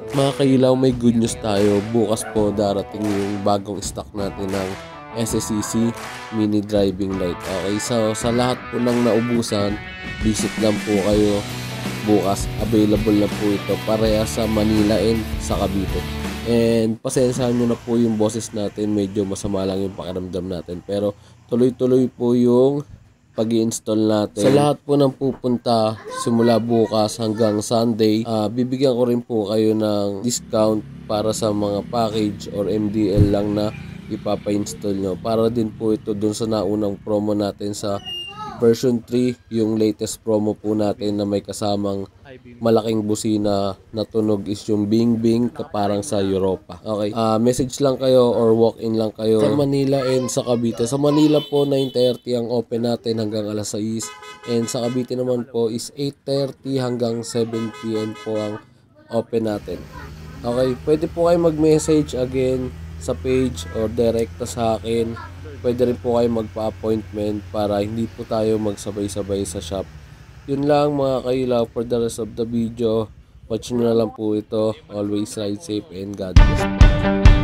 Mga kailaw, may good news tayo. Bukas po darating yung bagong stock natin ng SSCC Mini Driving Light. Okay, so sa lahat po ng naubusan, visit lang po kayo. Bukas available na po ito pareha sa Manila and sa Cavite. And pasensyahan nyo na po yung boses natin, medyo masama lang yung pakiramdam natin. Pero tuloy-tuloy po yung pag-i-install natin. Sa lahat po ng pupunta simula bukas hanggang Sunday, bibigyan ko rin po kayo ng discount para sa mga package or MDL lang na ipapa-install nyo. Para din po ito dun sa naunang promo natin sa version 3, yung latest promo po natin na may kasamang malaking busina na tunog is yung Bing Bing parang sa Europa. Okay, message lang kayo or walk-in lang kayo sa Manila and sa Cavite. Sa Manila po 9:30 ang open natin hanggang alas 6 and sa Cavite naman po is 8:30 hanggang 7 PM po ang open natin. Okay, pwede po kayo mag-message again sa page or direkta sa akin. Pwede rin po kayo magpa-appointment para hindi po tayo magsabay-sabay sa shop. Yun lang mga kailaw, for the rest of the video, watch nyo na lang po ito. Always ride safe and God bless.